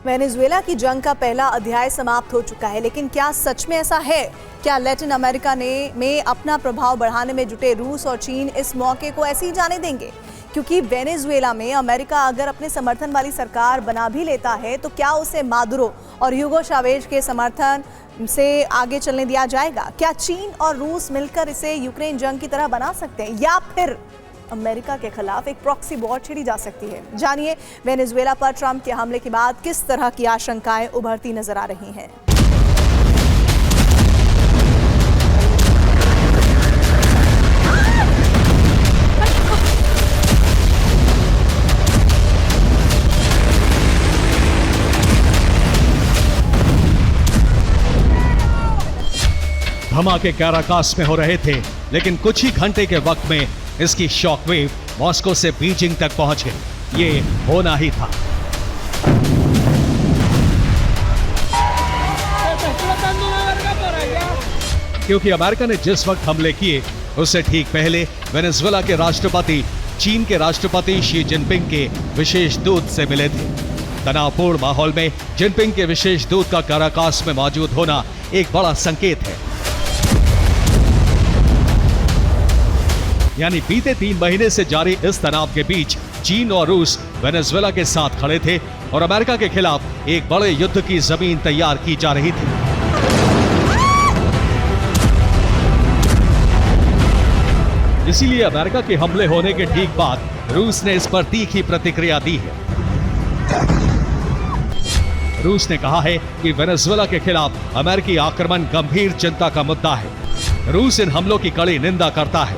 Venezuela की जंग का पहला अध्याय समाप्त हो चुका है, लेकिन क्या सच में ऐसा है? क्या लैटिन अमेरिका में अपना प्रभाव बढ़ाने में जुटे रूस और चीन इस मौके को ऐसे ही जाने देंगे? क्योंकि वेनेजुएला में अमेरिका अगर अपने समर्थन वाली सरकार बना भी लेता है तो क्या उसे मादुरो और ह्यूगो चावेज के समर्थन से आगे चलने दिया जाएगा? क्या चीन और रूस मिलकर इसे यूक्रेन जंग की तरह बना सकते हैं, या फिर अमेरिका के खिलाफ एक प्रॉक्सी वॉर छिड़ी जा सकती है? जानिए वेनेजुएला पर ट्रंप के हमले के बाद किस तरह की आशंकाएं उभरती नजर आ रही हैं। धमाके कैराकास में हो रहे थे, लेकिन कुछ ही घंटे के वक्त में इसकी शॉकवेव मॉस्को से बीजिंग तक पहुंच गई। ये होना ही था। क्योंकि अमेरिका ने जिस वक्त हमले किए उससे ठीक पहले वेनेजुएला के राष्ट्रपति चीन के राष्ट्रपति शी जिनपिंग के विशेष दूत से मिले थे। तनावपूर्ण माहौल में जिनपिंग के विशेष दूत का कैराकास में मौजूद होना एक बड़ा संकेत है। यानी बीते 3 महीने से जारी इस तनाव के बीच चीन और रूस वेनेजुएला के साथ खड़े थे और अमेरिका के खिलाफ एक बड़े युद्ध की जमीन तैयार की जा रही थी। इसीलिए अमेरिका के हमले होने के ठीक बाद रूस ने इस पर तीखी प्रतिक्रिया दी है। रूस ने कहा है कि वेनेजुएला के खिलाफ अमेरिकी आक्रमण गंभीर चिंता का मुद्दा है। रूस इन हमलों की कड़ी निंदा करता है।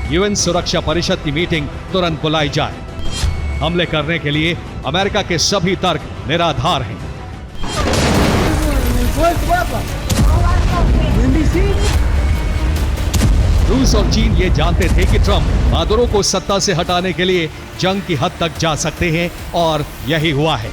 यूएन सुरक्षा परिषद की मीटिंग तुरंत बुलाई जाए। हमले करने के लिए अमेरिका के सभी तर्क निराधार हैं। रूस और चीन ये जानते थे कि ट्रंप मादुरो को सत्ता से हटाने के लिए जंग की हद तक जा सकते हैं और यही हुआ है।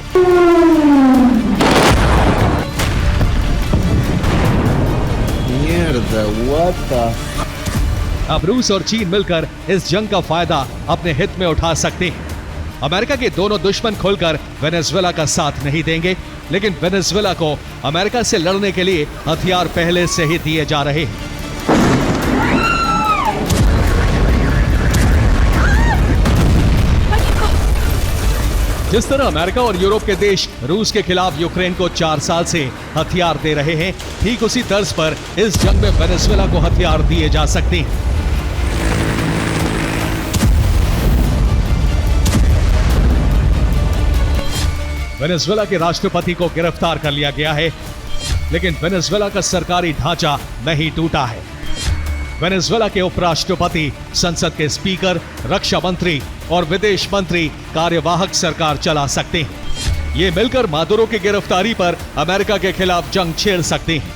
अब रूस और चीन मिलकर इस जंग का फायदा अपने हित में उठा सकते हैं। अमेरिका के दोनों दुश्मन खुलकर वेनेजुएला का साथ नहीं देंगे, लेकिन वेनेजुएला को अमेरिका से लड़ने के लिए हथियार पहले से ही दिए जा रहे हैं। जिस तरह अमेरिका और यूरोप के देश रूस के खिलाफ यूक्रेन को 4 साल से हथियार दे रहे हैं, ठीक उसी तर्ज पर इस जंग में वेनेजुएला को हथियार दिए जा सकते हैं। वेनेजुएला के राष्ट्रपति को गिरफ्तार कर लिया गया है, लेकिन वेनेजुएला का सरकारी ढांचा नहीं टूटा है। वेनेजुएला के उपराष्ट्रपति, संसद के स्पीकर, रक्षा मंत्री और विदेश मंत्री कार्यवाहक सरकार चला सकते हैं। ये मिलकर मादुरो की गिरफ्तारी पर अमेरिका के खिलाफ जंग छेड़ सकते हैं।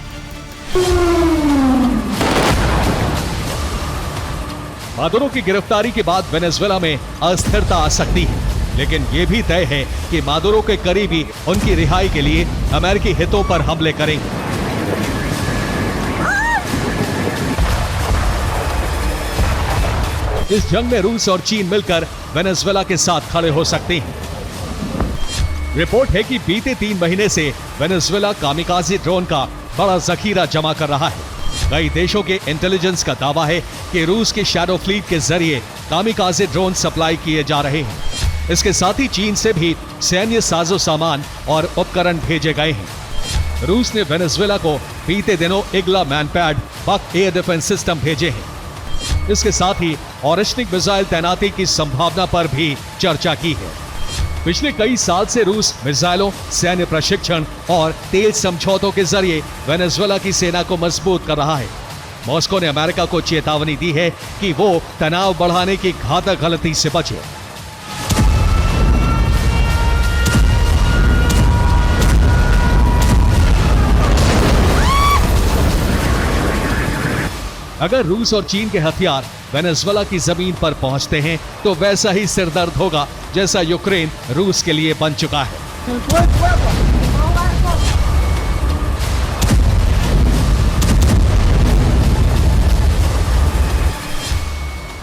मादुरो की गिरफ्तारी के बाद वेनेजुएला में अस्थिरता आ सकती है, लेकिन यह भी तय है कि मादुरो के करीबी उनकी रिहाई के लिए अमेरिकी हितों पर हमले करेंगे। इस जंग में रूस और चीन मिलकर वेनेजुएला के साथ खड़े हो सकते हैं। रिपोर्ट है कि बीते 3 महीने से वेनेजुएला कामिकाज़े ड्रोन का बड़ा जखीरा जमा कर रहा है। कई देशों के इंटेलिजेंस का दावा है कि रूस की शैडो फ्लीट के जरिए कामिकाज़े ड्रोन सप्लाई किए जा रहे हैं। इसके साथ ही चीन से भी सैन्य साजो सामान और उपकरण भेजे गए हैं। रूस ने वेनेजुएला को बीते दिनों इग्ला मैनपैड बक एयर डिफेंस सिस्टम भेजे हैं। इसके साथ ही ऑरिस्टिक मिसाइल तैनाती की संभावना पर भी चर्चा की है। पिछले कई साल से रूस मिसाइलों, सैन्य प्रशिक्षण और तेल समझौतों के जरिए वेनेजुएला की सेना को मजबूत कर रहा है। मॉस्को ने अमेरिका को चेतावनी दी है कि वो तनाव बढ़ाने की घातक गलती से बचे। अगर रूस और चीन के हथियार वेनेजुएला की जमीन पर पहुंचते हैं तो वैसा ही सिरदर्द होगा जैसा यूक्रेन रूस के लिए बन चुका है।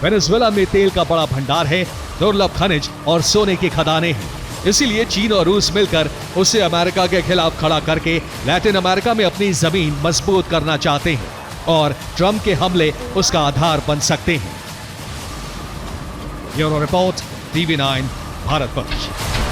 वेनेजुएला में तेल का बड़ा भंडार है, दुर्लभ खनिज और सोने की खदानें हैं। इसीलिए चीन और रूस मिलकर उसे अमेरिका के खिलाफ खड़ा करके लैटिन अमेरिका में अपनी जमीन मजबूत करना चाहते हैं और ट्रंप के हमले उसका आधार बन सकते हैं। Bureau report, TV9 Bharatvarsh.